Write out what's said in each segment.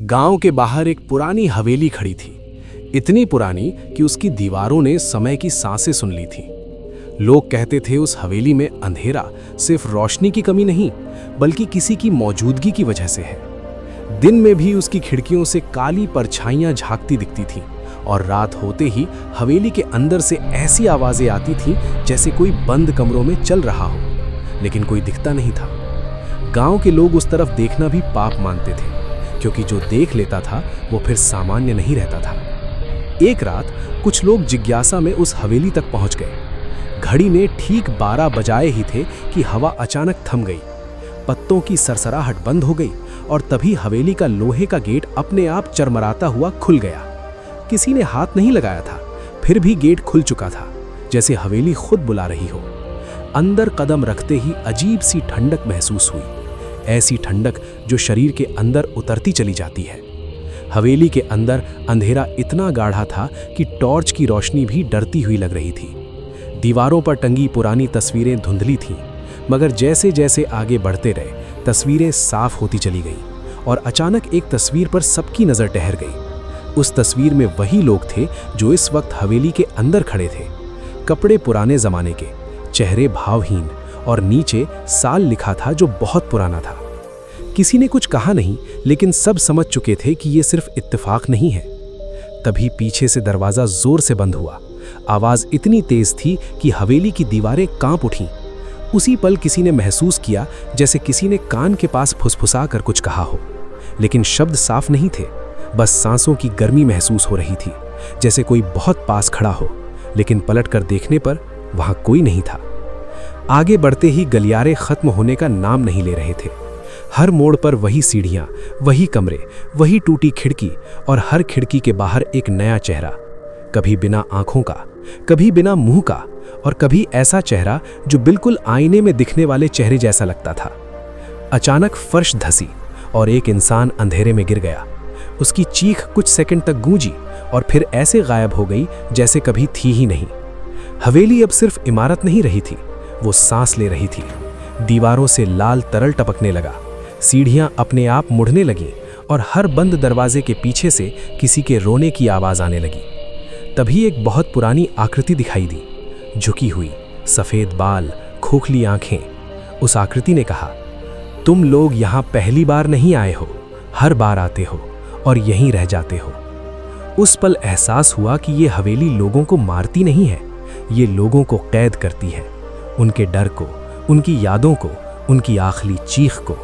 गांव के बाहर एक पुरानी हवेली खड़ी थी। इतनी पुरानी कि उसकी दीवारों ने समय की सांसें सुन ली थीं। लोग कहते थे उस हवेली में अंधेरा सिर्फ रोशनी की कमी नहीं, बल्कि किसी की मौजूदगी की वजह से है। दिन में भी उसकी खिड़कियों से काली परछाइयां झांकती दिखती थीं और रात होते ही हवेली के अंदर से ऐसी आवाजें आती थीं जैसे कोई बंद कमरों में चल रहा हो, लेकिन कोई दिखता नहीं था। गांव के लोग उस तरफ देखना भी पाप मानते थे, क्योंकि जो देख लेता था वो फिर सामान्य नहीं रहता था। एक रात कुछ लोग जिज्ञासा में उस हवेली तक पहुंच गए। घड़ी ने ठीक 12 बजाए ही थे कि हवा अचानक थम गई, पत्तों की सरसराहट बंद हो गई और तभी हवेली का लोहे का गेट अपने आप चरमराता हुआ खुल गया। किसी ने हाथ नहीं लगाया था, फिर भी गेट खुल चुका था, जैसे हवेली खुद बुला रही हो। अंदर कदम रखते ही अजीब सी ठंडक महसूस हुई, ऐसी ठंडक जो शरीर के अंदर उतरती चली जाती है। हवेली के अंदर अंधेरा इतना गाढ़ा था कि टॉर्च की रोशनी भी डरती हुई लग रही थी। दीवारों पर टंगी पुरानी तस्वीरें धुंधली थीं, मगर जैसे जैसे आगे बढ़ते रहे तस्वीरें साफ होती चली गईं और अचानक एक तस्वीर पर सबकी नज़र ठहर गई। उस तस्वीर में वही लोग थे जो इस वक्त हवेली के अंदर खड़े थे। कपड़े पुराने ज़माने के, चेहरे भावहीन और नीचे साल लिखा था जो बहुत पुराना था। किसी ने कुछ कहा नहीं, लेकिन सब समझ चुके थे कि ये सिर्फ इत्तेफाक नहीं है। तभी पीछे से दरवाज़ा जोर से बंद हुआ। आवाज़ इतनी तेज थी कि हवेली की दीवारें कांप उठीं। उसी पल किसी ने महसूस किया जैसे किसी ने कान के पास फुसफुसा कर कुछ कहा हो, लेकिन शब्द साफ नहीं थे। बस सांसों की गर्मी महसूस हो रही थी, जैसे कोई बहुत पास खड़ा हो, लेकिन पलट कर देखने पर वहाँ कोई नहीं था। आगे बढ़ते ही गलियारे खत्म होने का नाम नहीं ले रहे थे। हर मोड़ पर वही सीढ़ियाँ, वही कमरे, वही टूटी खिड़की और हर खिड़की के बाहर एक नया चेहरा, कभी बिना आंखों का, कभी बिना मुंह का और कभी ऐसा चेहरा जो बिल्कुल आईने में दिखने वाले चेहरे जैसा लगता था। अचानक फर्श धंसी और एक इंसान अंधेरे में गिर गया। उसकी चीख कुछ सेकंड तक गूंजी और फिर ऐसे गायब हो गई जैसे कभी थी ही नहीं। हवेली अब सिर्फ इमारत नहीं रही थी, वो सांस ले रही थी। दीवारों से लाल तरल टपकने लगा, सीढ़ियां अपने आप मुड़ने लगीं और हर बंद दरवाजे के पीछे से किसी के रोने की आवाज़ आने लगी। तभी एक बहुत पुरानी आकृति दिखाई दी, झुकी हुई, सफ़ेद बाल, खोखली आंखें। उस आकृति ने कहा, तुम लोग यहाँ पहली बार नहीं आए हो, हर बार आते हो और यहीं रह जाते हो। उस पल एहसास हुआ कि ये हवेली लोगों को मारती नहीं है, ये लोगों को कैद करती है, उनके डर को, उनकी यादों को, उनकी आखिरी चीख को।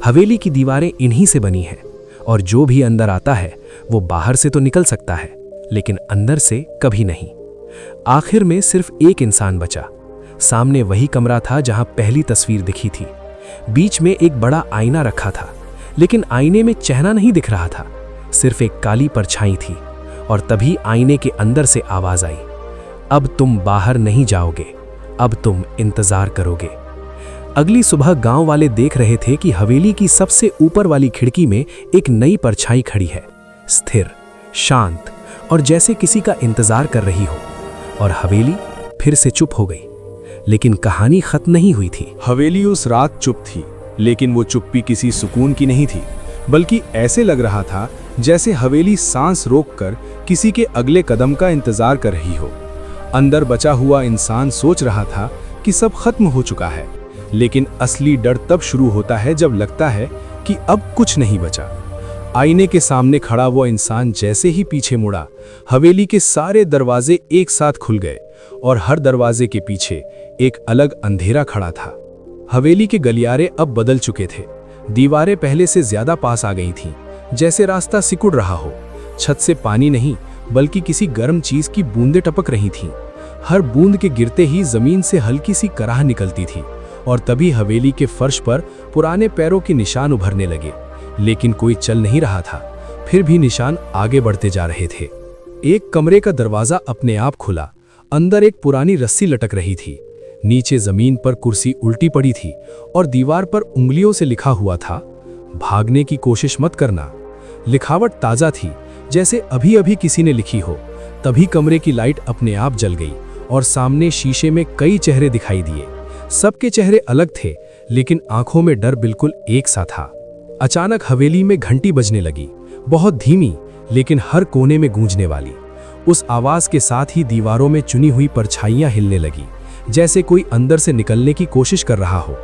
हवेली की दीवारें इन्हीं से बनी हैं और जो भी अंदर आता है वो बाहर से तो निकल सकता है, लेकिन अंदर से कभी नहीं। आखिर में सिर्फ एक इंसान बचा। सामने वही कमरा था जहां पहली तस्वीर दिखी थी। बीच में एक बड़ा आईना रखा था, लेकिन आईने में चेहरा नहीं दिख रहा था, सिर्फ एक काली परछाई थी। और तभी आईने के अंदर से आवाज आई, अब तुम बाहर नहीं जाओगे, अब तुम इंतजार करोगे। अगली सुबह गांव वाले देख रहे थे कि हवेली की सबसे ऊपर वाली खिड़की में एक नई परछाई खड़ी है, स्थिर, शांत और जैसे किसी का इंतजार कर रही हो। और हवेली फिर से चुप हो गई। लेकिन कहानी खत्म नहीं हुई थी। हवेली उस रात चुप थी, लेकिन वो चुप्पी किसी सुकून की नहीं थी, बल्कि ऐसे लग रहा था जैसे हवेली सांस रोककर किसी के अगले कदम का इंतजार कर रही हो। अंदर बचा हुआ इंसान सोच रहा था कि सब खत्म हो चुका है, लेकिन असली डर तब शुरू होता है जब लगता है कि अब कुछ नहीं बचा। आईने के सामने खड़ा वो इंसान जैसे ही पीछे मुड़ा, हवेली के सारे दरवाजे एक साथ खुल गए और हर दरवाजे के पीछे एक अलग अंधेरा खड़ा था। हवेली के गलियारे अब बदल चुके थे। दीवारें पहले से ज्यादा पास आ गई थीं, जैसे रास्ता सिकुड़ रहा हो। छत से पानी नहीं, बल्कि किसी गर्म चीज की बूंदें टपक रही थीं। हर बूंद के गिरते ही जमीन से हल्की सी कराह निकलती थी और तभी हवेली के फर्श पर पुराने पैरों के निशान उभरने लगे, लेकिन कोई चल नहीं रहा था। फिर भी निशान आगे बढ़ते जा रहे थे। एक कमरे का दरवाजा अपने आप खुला। अंदर एक पुरानी रस्सी लटक रही थी। नीचे जमीन पर कुर्सी उल्टी पड़ी थी और दीवार पर उंगलियों से लिखा हुआ था, भागने की कोशिश मत करना। लिखावट ताजा थी, जैसे अभी अभी किसी ने लिखी हो। तभी कमरे की लाइट अपने आप जल गई और सामने शीशे में कई चेहरे दिखाई दिए। सबके चेहरे अलग थे, लेकिन आंखों में डर बिल्कुल एक सा था। अचानक हवेली में घंटी बजने लगी, बहुत धीमी लेकिन हर कोने में गूंजने वाली। उस आवाज के साथ ही दीवारों में चुनी हुई परछाइयां हिलने लगी, जैसे कोई अंदर से निकलने की कोशिश कर रहा हो।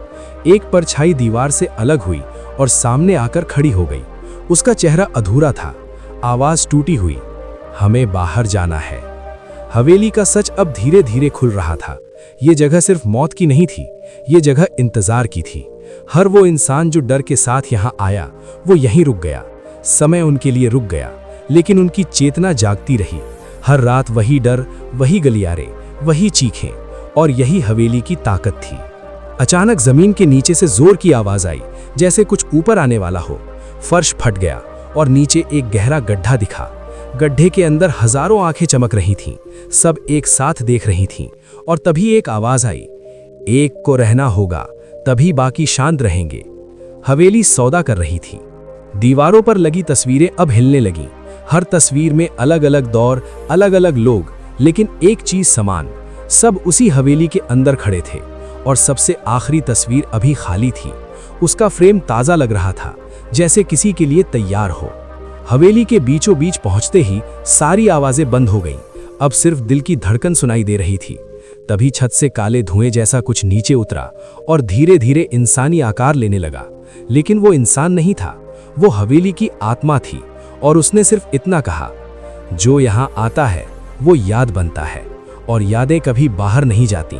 एक परछाई दीवार से अलग हुई और सामने आकर खड़ी हो गई। उसका चेहरा अधूरा था, आवाज टूटी हुई, हमें बाहर जाना है। हवेली का सच अब धीरे धीरे खुल रहा था। ये जगह सिर्फ मौत की नहीं थी, ये जगह इंतजार की थी। हर वो इंसान जो डर के साथ यहाँ आया, वो यहीं रुक गया। समय उनके लिए रुक गया, लेकिन उनकी चेतना जागती रही। हर रात वही डर, वही गलियारे, वही चीखें, और यही हवेली की ताकत थी। अचानक जमीन के नीचे से जोर की आवाज आई, जैसे कुछ ऊपर आने वाला हो। फर्श फट गया और नीचे एक गहरा गड्ढा दिखा। गड्ढे के अंदर हजारों आंखें चमक रही थीं, सब एक साथ देख रही थीं। और तभी एक आवाज आई, एक को रहना होगा, तभी बाकी शांत रहेंगे। हवेली सौदा कर रही थी। दीवारों पर लगी तस्वीरें अब हिलने लगीं। हर तस्वीर में अलग अलग दौर, अलग अलग लोग, लेकिन एक चीज समान, सब उसी हवेली के अंदर खड़े थे। और सबसे आखिरी तस्वीर अभी खाली थी। उसका फ्रेम ताज़ा लग रहा था, जैसे किसी के लिए तैयार हो। हवेली के बीचों बीच पहुंचते ही सारी आवाजें बंद हो गईं। अब सिर्फ दिल की धड़कन सुनाई दे रही थी। तभी छत से काले धुएं जैसा कुछ नीचे उतरा और धीरे धीरे इंसानी आकार लेने लगा। लेकिन वो इंसान नहीं था, वो हवेली की आत्मा थी। और उसने सिर्फ इतना कहा, जो यहाँ आता है वो याद बनता है, और यादें कभी बाहर नहीं जाती।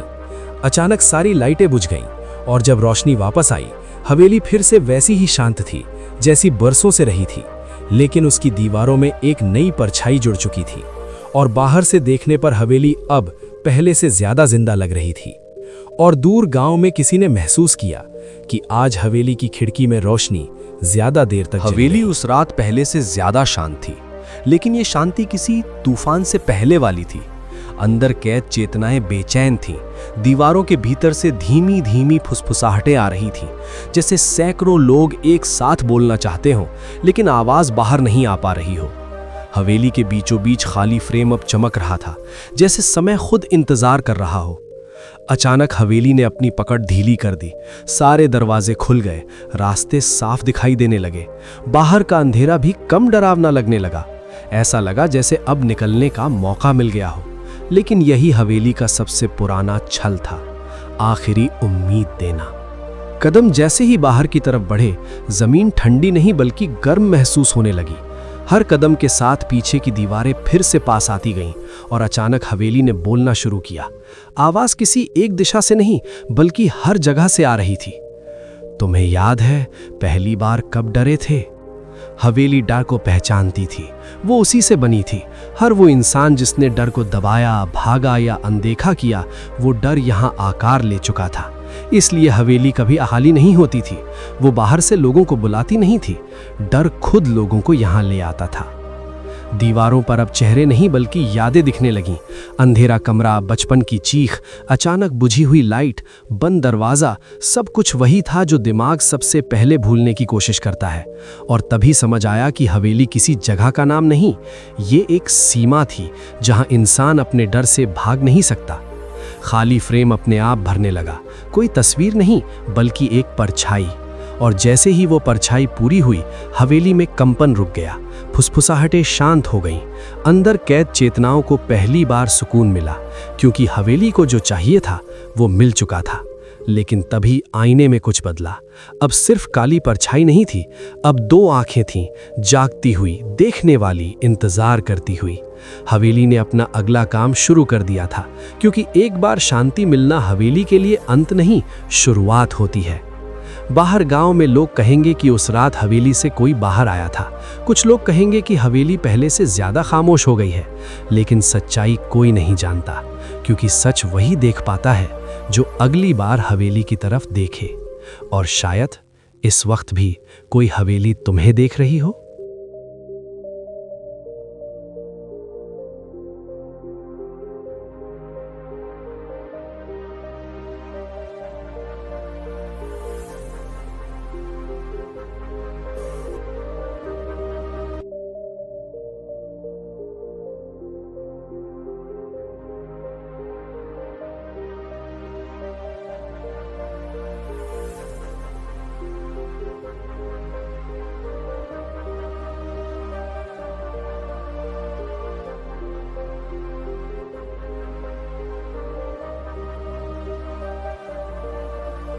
अचानक सारी लाइटें बुझ गईं और जब रोशनी वापस आई, हवेली फिर से वैसी ही शांत थी जैसी बरसों से रही थी। लेकिन उसकी दीवारों में एक नई परछाई जुड़ चुकी थी, और बाहर से देखने पर हवेली अब पहले से ज्यादा जिंदा लग रही थी। और दूर गांव में किसी ने महसूस किया कि आज हवेली की खिड़की में रोशनी ज्यादा देर तक जली हवेली रही। उस रात पहले से ज्यादा शांत थी, लेकिन ये शांति किसी तूफान से पहले वाली थी। अंदर कैद चेतनाएं बेचैन थीं। दीवारों के भीतर से धीमी धीमी फुसफुसाहटें आ रही थीं, जैसे सैकड़ों लोग एक साथ बोलना चाहते हों, लेकिन आवाज बाहर नहीं आ पा रही हो। हवेली के बीचों बीच खाली फ्रेम अब चमक रहा था, जैसे समय खुद इंतजार कर रहा हो। अचानक हवेली ने अपनी पकड़ ढीली कर दी। सारे दरवाजे खुल गए, रास्ते साफ दिखाई देने लगे। बाहर का अंधेरा भी कम डरावना लगने लगा। ऐसा लगा जैसे अब निकलने का मौका मिल गया हो। लेकिन यही हवेली का सबसे पुराना छल था, आखिरी उम्मीद देना। कदम जैसे ही बाहर की तरफ बढ़े, जमीन ठंडी नहीं बल्कि गर्म महसूस होने लगी। हर कदम के साथ पीछे की दीवारें फिर से पास आती गईं और अचानक हवेली ने बोलना शुरू किया। आवाज किसी एक दिशा से नहीं बल्कि हर जगह से आ रही थी। तुम्हें याद है पहली बार कब डरे थे? हवेली डर को पहचानती थी, वो उसी से बनी थी। हर वो इंसान जिसने डर को दबाया, भागा या अनदेखा किया, वो डर यहाँ आकार ले चुका था। इसलिए हवेली कभी खाली नहीं होती थी, वो बाहर से लोगों को बुलाती नहीं थी, डर खुद लोगों को यहाँ ले आता था। दीवारों पर अब चेहरे नहीं बल्कि यादें दिखने लगीं। अंधेरा कमरा, बचपन की चीख, अचानक बुझी हुई लाइट, बंद दरवाज़ा, सब कुछ वही था जो दिमाग सबसे पहले भूलने की कोशिश करता है। और तभी समझ आया कि हवेली किसी जगह का नाम नहीं, ये एक सीमा थी जहां इंसान अपने डर से भाग नहीं सकता। खाली फ्रेम अपने आप भरने लगा, कोई तस्वीर नहीं बल्कि एक परछाई। और जैसे ही वो परछाई पूरी हुई, हवेली में कंपन रुक गया, फुसफुसाहटें शांत हो गईं। अंदर कैद चेतनाओं को पहली बार सुकून मिला, क्योंकि हवेली को जो चाहिए था वो मिल चुका था। लेकिन तभी आईने में कुछ बदला। अब सिर्फ काली परछाई नहीं थी, अब दो आंखें थीं, जागती हुई, देखने वाली, इंतजार करती हुई। हवेली ने अपना अगला काम शुरू कर दिया था, क्योंकि एक बार शांति मिलना हवेली के लिए अंत नहीं, शुरुआत होती है। बाहर गांव में लोग कहेंगे कि उस रात हवेली से कोई बाहर आया था। कुछ लोग कहेंगे कि हवेली पहले से ज्यादा खामोश हो गई है। लेकिन सच्चाई कोई नहीं जानता, क्योंकि सच वही देख पाता है जो अगली बार हवेली की तरफ देखे। और शायद इस वक्त भी कोई हवेली तुम्हें देख रही हो।